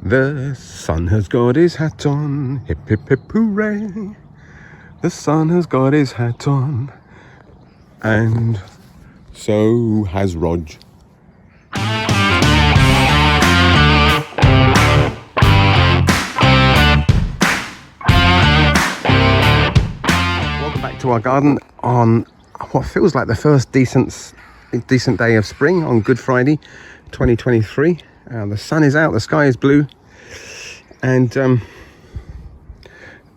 The sun has got his hat on, hip hip hip hooray. The sun has got his hat on, and so has Rog. Welcome back to our garden on what feels like the first decent day of spring on Good Friday 2023. The sun is out, the sky is blue, and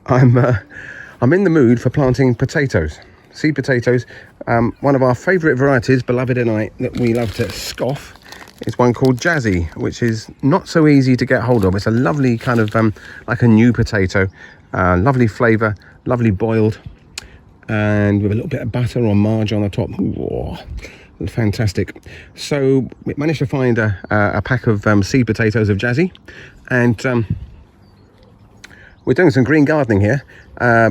I'm in the mood for planting potatoes, seed potatoes. One of our favourite varieties, beloved and I, that we love to scoff, is one called Jazzy, which is not so easy to get hold of. It's a lovely kind of like a new potato, lovely flavour, lovely boiled, and with a little bit of butter or marge on the top. Whoa, fantastic. So we managed to find a pack of seed potatoes of Jazzy, and we're doing some green gardening here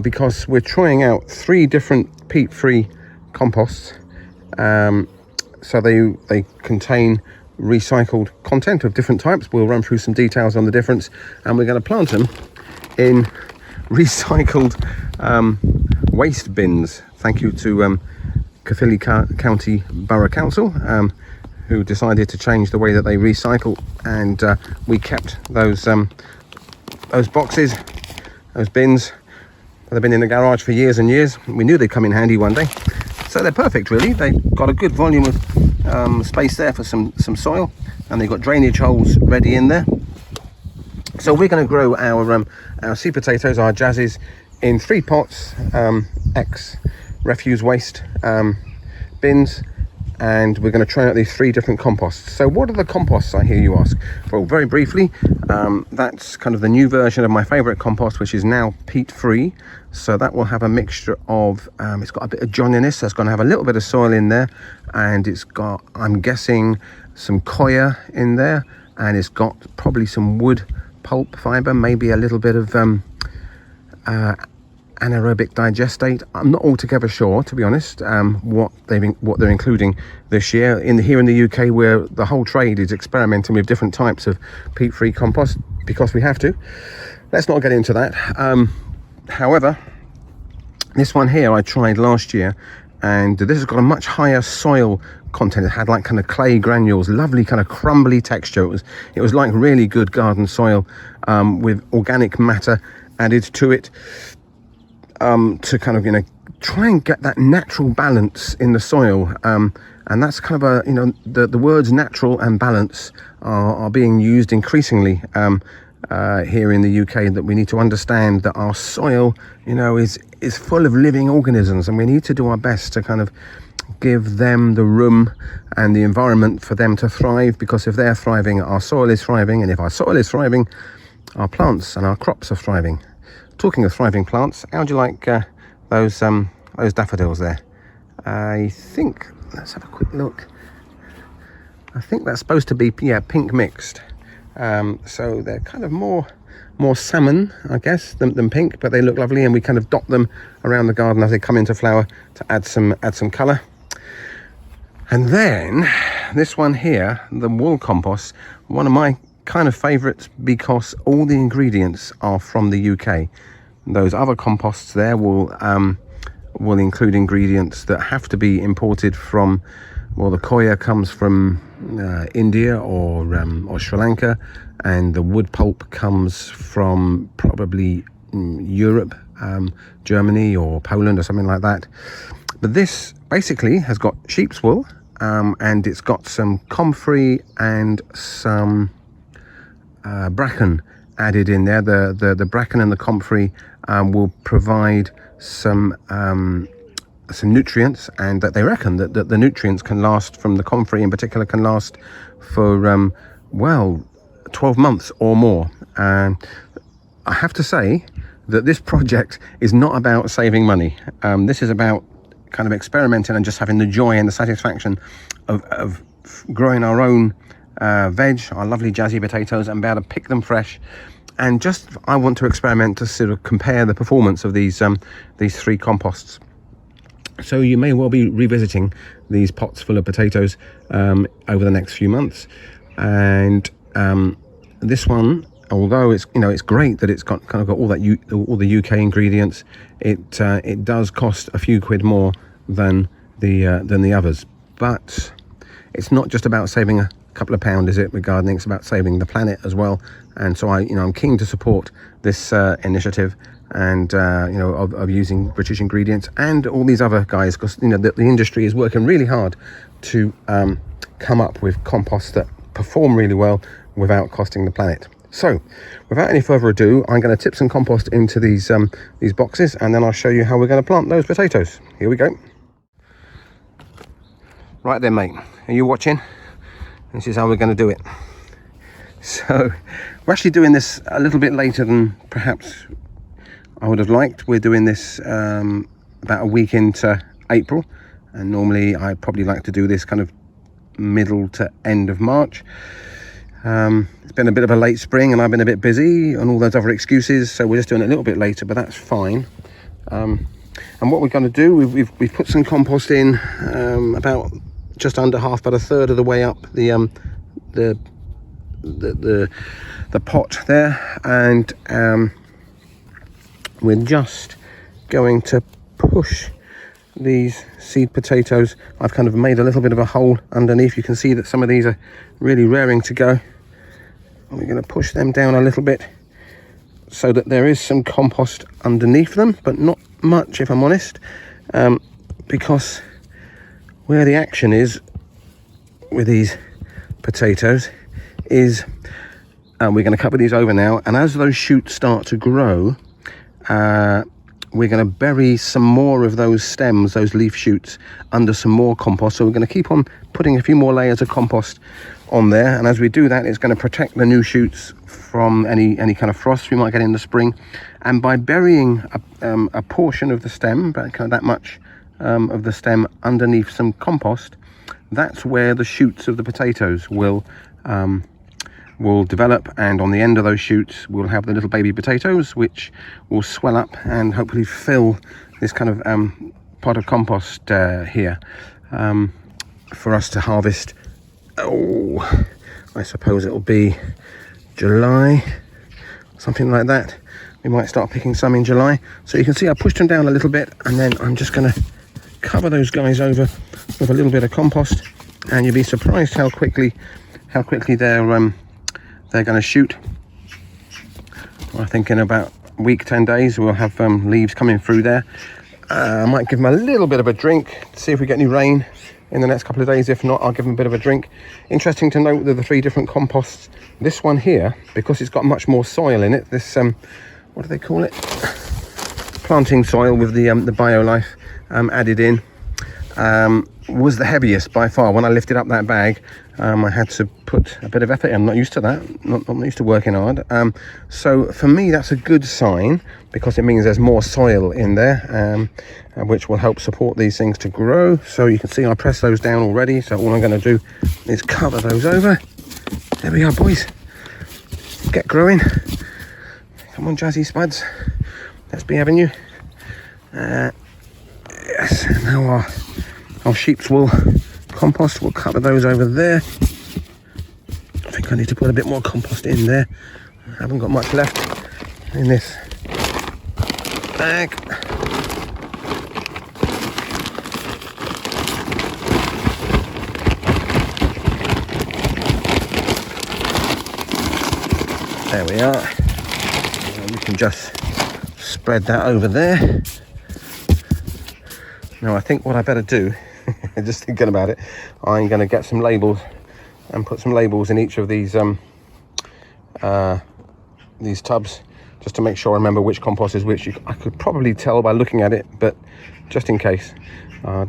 because we're trying out 3 different peat-free composts. So they contain recycled content of different types. We'll run through some details on the difference, and we're going to plant them in recycled waste bins. Thank you to Caerphilly County Borough Council, who decided to change the way that they recycle, and we kept those boxes, those bins. They've been in the garage for years and years. We knew they'd come in handy one day, so they're perfect really. They've got a good volume of space there for some soil, and they've got drainage holes ready in there. So we're going to grow our seed potatoes, our Jazzies, in 3 pots, ex refuse waste bins, and we're going to try out these 3 different composts. So what are the composts, I hear you ask? Well, very briefly, that's kind of the new version of my favourite compost, which is now peat free. So that will have a mixture of, it's got a bit of johniness, so it's going to have a little bit of soil in there, and it's got, I'm guessing, some coir in there, and it's got probably some wood pulp fibre, maybe a little bit of anaerobic digestate. I'm not altogether sure, to be honest, what they're including this year here in the UK, where the whole trade is experimenting with different types of peat-free compost because we have to. Let's not get into that. However, this one here I tried last year, and this has got a much higher soil content. It had like kind of clay granules, lovely kind of crumbly texture. It was like really good garden soil with organic matter added to it, to kind of, try and get that natural balance in the soil. And that's kind of the words natural and balance are being used increasingly here in the UK, that we need to understand that our soil, is full of living organisms, and we need to do our best to kind of give them the room and the environment for them to thrive, because if they're thriving, our soil is thriving, and if our soil is thriving, our plants and our crops are thriving. Talking of thriving plants, how do you like those daffodils there? I think, let's have a quick look. I think that's supposed to be pink mixed. So they're kind of more salmon, I guess, than pink, but they look lovely, and we kind of dot them around the garden as they come into flower to add some colour. And then this one here, the wool compost, one of my kind of favourites, because all the ingredients are from the UK. Those other composts there will include ingredients that have to be imported from, well, the coir comes from India or Sri Lanka, and the wood pulp comes from probably Europe, Germany or Poland or something like that. But this basically has got sheep's wool, and it's got some comfrey and some bracken added in there. The bracken and the comfrey will provide some nutrients, and that they reckon that the nutrients can last, from the comfrey in particular, can last for 12 months or more. And I have to say that this project is not about saving money. This is about kind of experimenting and just having the joy and the satisfaction of growing our own veg, our lovely Jazzy potatoes, and be able to pick them fresh. And just, I want to experiment to sort of compare the performance of these 3 composts. So you may well be revisiting these pots full of potatoes over the next few months. And this one although it's, you know, it's great that it's got kind of got all the UK ingredients, it does cost a few quid more than the others. But it's not just about saving a couple of pound, is it, with gardening? It's about saving the planet as well. And so I'm keen to support this initiative, and of using British ingredients and all these other guys, because the industry is working really hard to come up with composts that perform really well without costing the planet. So without any further ado, I'm going to tip some compost into these boxes, and then I'll show you how we're going to plant those potatoes. Here we go. Right then, mate, are you watching? This is how we're going to do it. So we're actually doing this a little bit later than perhaps I would have liked. We're doing this about a week into April, and normally I probably like to do this kind of middle to end of March. It's been a bit of a late spring, and I've been a bit busy and all those other excuses, so we're just doing it a little bit later, but that's fine. And what we're going to do, we've put some compost in about just under about a third of the way up the pot there, and we're just going to push these seed potatoes. I've kind of made a little bit of a hole underneath. You can see that some of these are really raring to go, and we're going to push them down a little bit so that there is some compost underneath them, but not much, if I'm honest, because where the action is with these potatoes is we're going to cover these over now, and as those shoots start to grow, we're going to bury some more of those stems, those leaf shoots, under some more compost. So we're going to keep on putting a few more layers of compost on there, and as we do that, it's going to protect the new shoots from any kind of frost we might get in the spring. And by burying a portion of the stem, about kind of that much of the stem underneath some compost, that's where the shoots of the potatoes will develop, and on the end of those shoots we'll have the little baby potatoes, which will swell up and hopefully fill this kind of pot of compost here for us to harvest. I suppose it'll be July, something like that. We might start picking some in July. So you can see I pushed them down a little bit, and then I'm just going to cover those guys over with a little bit of compost, and you'll be surprised how quickly they're going to shoot. I think in about a week, 10 days, we'll have leaves coming through there. I might give them a little bit of a drink to see if we get any rain in the next couple of days. If not, I'll give them a bit of a drink. Interesting to note that the 3 different composts, this one here, because it's got much more soil in it, this what do they call it, planting soil with the biolife added in, was the heaviest by far. When I lifted up that bag, I had to put a bit of effort in. I'm not used to that, not used to working hard. So for me, that's a good sign, because it means there's more soil in there, which will help support these things to grow. So you can see I pressed those down already, so all I'm going to do is cover those over. There we are, boys, get growing. Come on, Jazzy spuds, let's be having you. Yes, now our sheep's wool compost, we'll cover those over there. I think I need to put a bit more compost in there. I haven't got much left in this bag. There we are. And we can just spread that over there. Now I think what I better do, just thinking about it, I'm going to get some labels and put some labels in each of these tubs, just to make sure I remember which compost is which. I could probably tell by looking at it, but just in case. There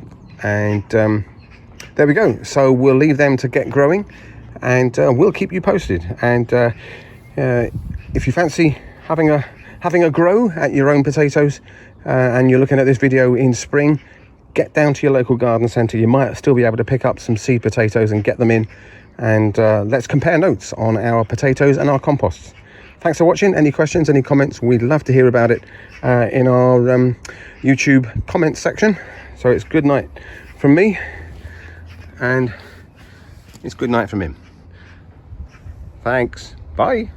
we go. So we'll leave them to get growing, and we'll keep you posted. And if you fancy having a grow at your own potatoes, and you're looking at this video in spring, get down to your local garden centre. You might still be able to pick up some seed potatoes and get them in, and let's compare notes on our potatoes and our composts. Thanks for watching. Any questions, any comments, we'd love to hear about it in our YouTube comments section. So it's good night from me, and it's good night from him. Thanks, bye.